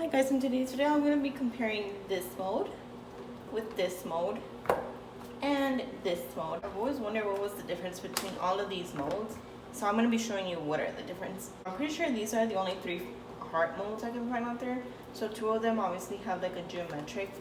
Hi guys, in today's video I'm going to be comparing this mode with this mode and this mode. I've always wondered what was the difference between all of these modes, so I'm going to be showing you what are the difference. I'm pretty sure these are the only 3 heart modes I can find out there. So 2 of them obviously have like a geometric,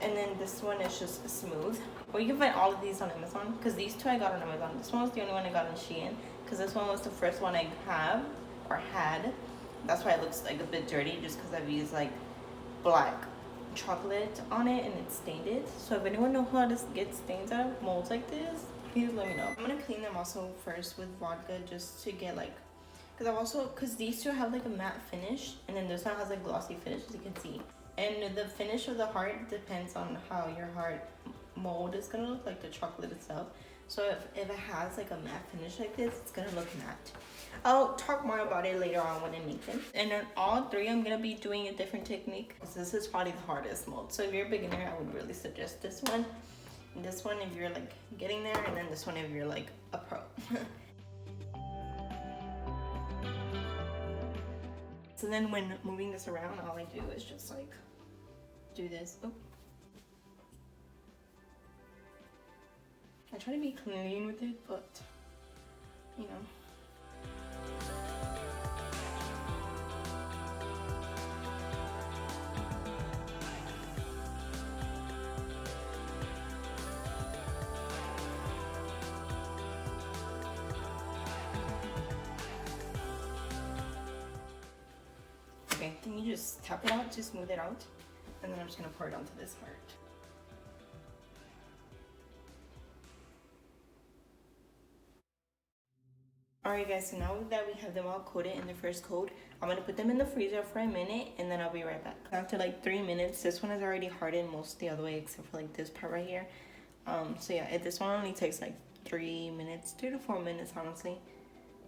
and then this one is just smooth. Well, you can find all of these on Amazon, because these 2 I got on Amazon. This one was the only one I got on Shein, because this one was the first one I have or had. That's why it looks like a bit dirty, just because I've used like black chocolate on it and it stained it. So if anyone knows how to get stains out of molds like this, please let me know. I'm gonna clean them also first with vodka, just to get like, because these 2 have like a matte finish, and then this one has a glossy finish, as you can see. And the finish of the heart depends on how your heart mold is gonna look, like the chocolate itself. So if it has like a matte finish like this, it's gonna look matte. I'll talk more about it later on when I make them. And then all 3, I'm gonna be doing a different technique. This is probably the hardest mold. So if you're a beginner, I would really suggest this one. And this one if you're like getting there, and then this one if you're like a pro. So then when moving this around, all I do is just like do this. Oh. I try to be clean with it, but you know. Okay, then you just tap it out to smooth it out, and then I'm just gonna pour it onto this heart. Alright guys, so now that we have them all coated in the first coat, I'm gonna put them in the freezer for a minute, and then I'll be right back. After like 3 minutes, this one is already hardened most the other way except for like this part right here. So yeah, this one only takes like 3 minutes, 3 to 4 minutes honestly,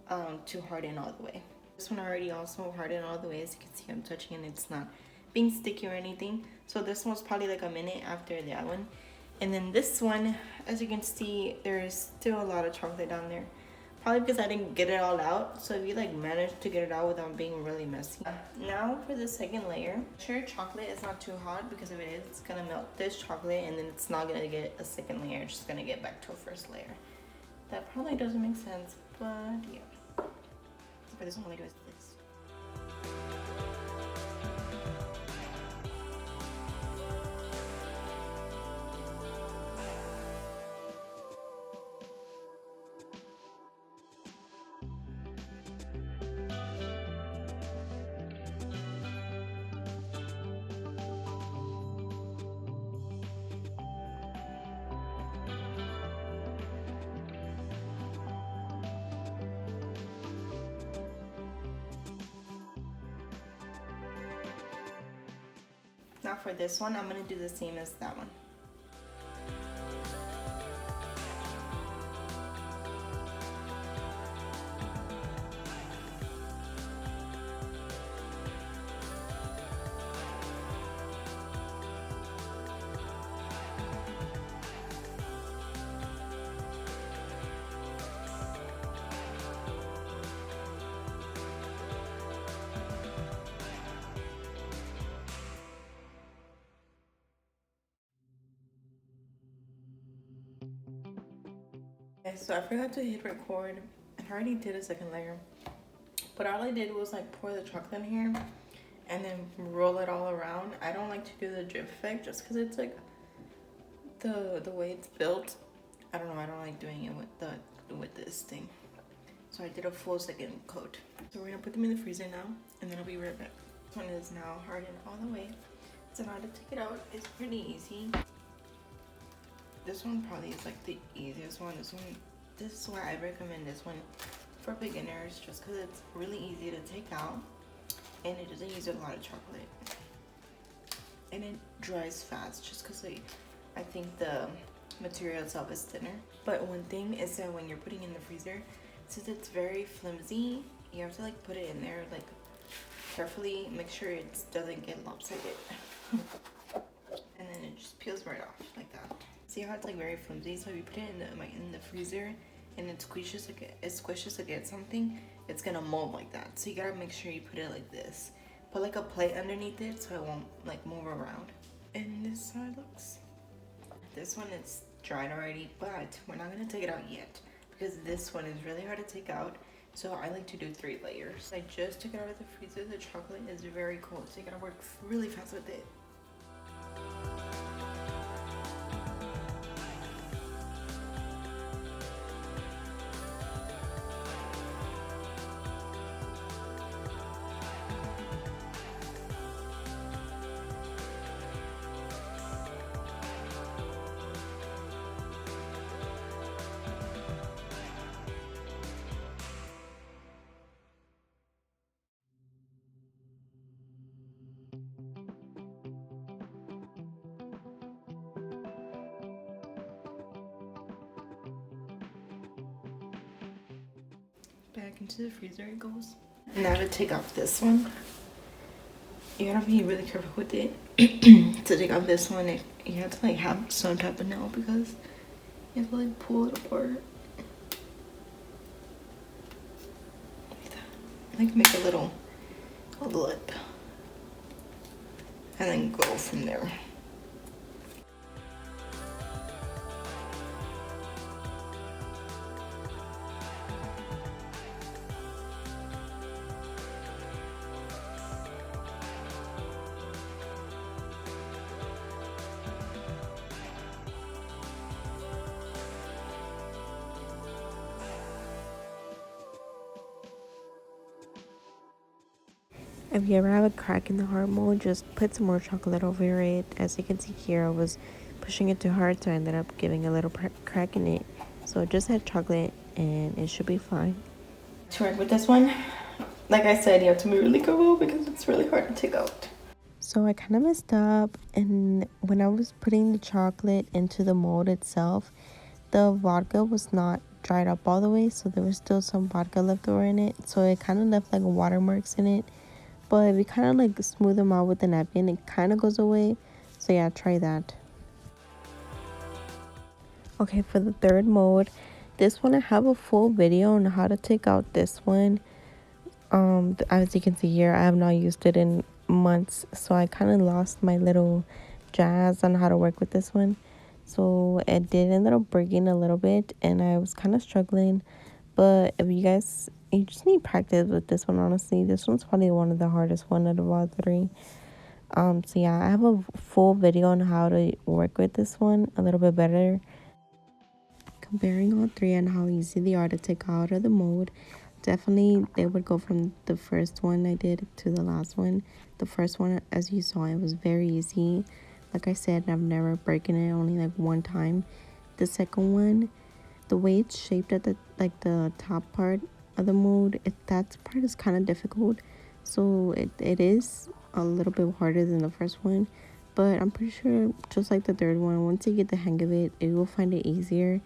to harden all the way. This one already also hardened all the way. As you can see, I'm touching and it's not being sticky or anything. So this one's probably like a minute after that one. And then this one, as you can see, there's still a lot of chocolate down there. Probably because I didn't get it all out. So if you like manage to get it out without being really messy. Now for the second layer. Make sure your chocolate is not too hot, because if it is, it's gonna melt this chocolate and then it's not gonna get a second layer. It's just gonna get back to a first layer. That probably doesn't make sense, but yeah. For this one, all I do is this. Now for this one, I'm gonna do the same as that one. Okay, so I forgot to hit record. I already did a second layer, but all I did was like pour the chocolate in here and then roll it all around. I don't like to do the drip effect just because it's like the way it's built. I don't know, I don't like doing it with this thing. So I did a full second coat. So we're gonna put them in the freezer now, and then I'll be right back. This one is now hardened all the way. So now to take it out, it's pretty easy. This one probably is like the easiest one. This is why I recommend this one for beginners, just because it's really easy to take out and it doesn't use a lot of chocolate, and it dries fast just because I think the material itself is thinner. But one thing is that when you're putting in the freezer, since it's very flimsy, you have to like put it in there like carefully, make sure it doesn't get lopsided. And then it just peels right off like that. See how it's like very flimsy? So if you put it in the freezer and it squishes against something, it's gonna mold like that. So you gotta make sure you put it like this. put like a plate underneath it so it won't like move around. And this is how it looks. This one is dried already, but we're not gonna take it out yet because this one is really hard to take out. So I like to do 3 layers. I just took it out of the freezer. The chocolate is very cold, so you gotta work really fast with it. Back into the freezer it goes. Now to take off this one, you gotta be really careful with it. To take off this one, you have to like have some type of nail because you have to like pull it apart. Like that. Like make a little lip. And then go from there. If you ever have a crack in the heart mold, just put some more chocolate over it. As you can see here, I was pushing it too hard, so I ended up giving a little crack in it. So just add chocolate and it should be fine. To work with this one, like I said, you have to be really careful because it's really hard to take out. So I kind of messed up, and when I was putting the chocolate into the mold itself, the vodka was not dried up all the way, so there was still some vodka left over in it. So it kind of left like watermarks in it. But if you kind of like smooth them out with a napkin, it kind of goes away. So yeah, try that. Okay, for the third mold, this one I have a full video on how to take out this one. As you can see here, I have not used it in months, so I kind of lost my little jazz on how to work with this one. So it did end up breaking a little bit, and I was kind of struggling. But if you just need practice with this one, honestly. This one's probably one of the hardest one out of all 3. So yeah, I have a full video on how to work with this one a little bit better, comparing all 3 and how easy they are to take out of the mold. Definitely they would go from the first one I did to the last one. The first one, as you saw, it was very easy. Like I said, I've never broken it, only like one time. The second one, the way it's shaped at the top part of the mold, that part is kind of difficult. So it is a little bit harder than the first one, but I'm pretty sure just like the third one, once you get the hang of it, you will find it easier.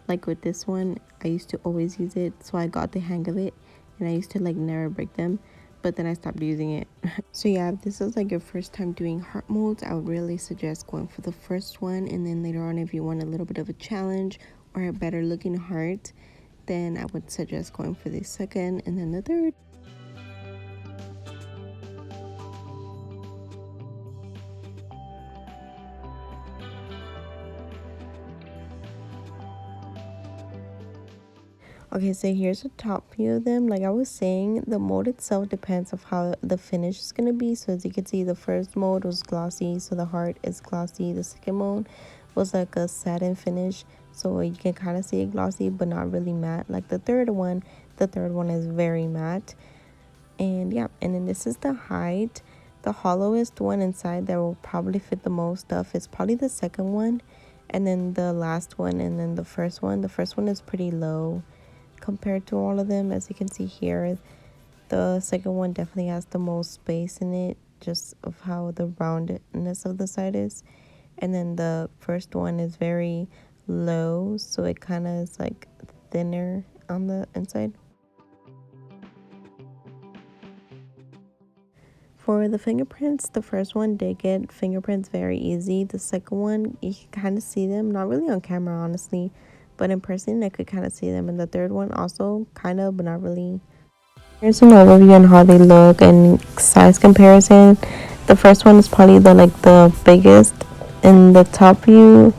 Like with this one, I used to always use it, so I got the hang of it, and I used to like never break them, but then I stopped using it. So yeah, if this is like your first time doing heart molds, I would really suggest going for the first one, and then later on, if you want a little bit of a challenge or a better looking heart, then I would suggest going for the second and then the third. Okay, so here's a top view of them. Like I was saying, the mold itself depends of how the finish is going to be. So as you can see, the first mold was glossy, so the heart is glossy. The second mold was like a satin finish, so you can kind of see it glossy but not really matte. Like the third one is very matte. And yeah, and then this is the height. The hollowest one inside that will probably fit the most stuff is probably the second one, and then the last one, and then the first one. The first one is pretty low compared to all of them. As you can see here, the second one definitely has the most space in it, just of how the roundness of the side is. And then the first one is very low, so it kind of is like thinner on the inside. For the fingerprints, the first one did get fingerprints very easy. The second one, you can kind of see them, not really on camera honestly, but in person I could kind of see them. And the third one also kind of, but not really. Here's an overview on how they look and size comparison. The first one is probably the biggest. In the top view,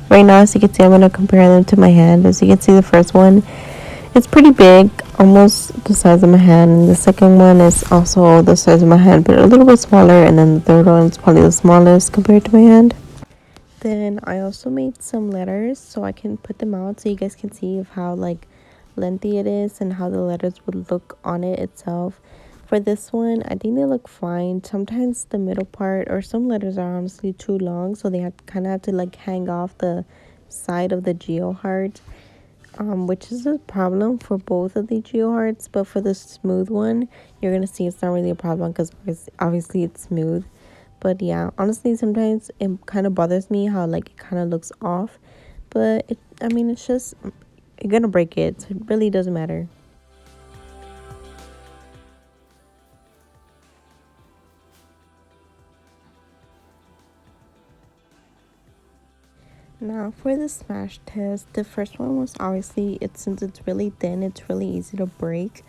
right now, as you can see, I'm gonna compare them to my hand. As you can see, the first one, it's pretty big, almost the size of my hand. And the second one is also the size of my hand, but a little bit smaller. And then the third one is probably the smallest compared to my hand. Then I also made some letters so I can put them out so you guys can see of how lengthy it is and how the letters would look on it itself. For this one, I think they look fine. Sometimes the middle part or some letters are honestly too long, so they have to hang off the side of the geo heart, which is a problem for both of the geo hearts. But for the smooth one, you're gonna see it's not really a problem because obviously it's smooth. But yeah, honestly, sometimes it kind of bothers me how it kind of looks off. But I mean, it's just you're gonna break it, so it really doesn't matter. Now for the smash test, the first one was obviously since it's really thin, it's really easy to break.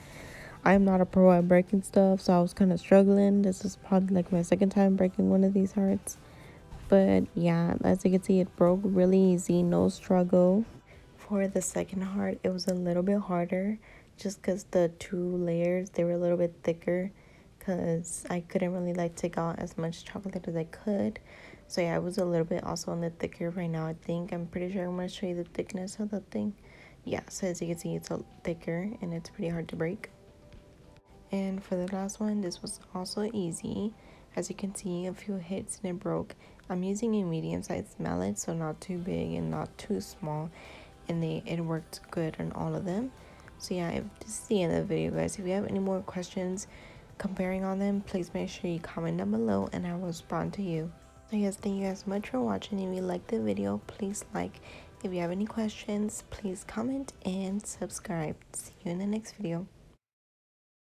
I'm not a pro at breaking stuff, so I was kind of struggling. This is probably my second time breaking one of these hearts. But yeah, as you can see, it broke really easy, no struggle. For the second heart, it was a little bit harder just because the two layers, they were a little bit thicker because I couldn't really take out as much chocolate as I could. So yeah, it was a little bit also on the thicker right now, I think. I'm pretty sure I'm going to show you the thickness of the thing. Yeah, so as you can see, it's a thicker and it's pretty hard to break. And for the last one, this was also easy. As you can see, a few hits and it broke. I'm using a medium-sized mallet, so not too big and not too small. And it worked good on all of them. So yeah, this is the end of the video, guys. If you have any more questions comparing on them, please make sure you comment down below and I will respond to you. So yes, thank you guys so much for watching. If you liked the video, please like. If you have any questions, please comment and subscribe. See you in the next video.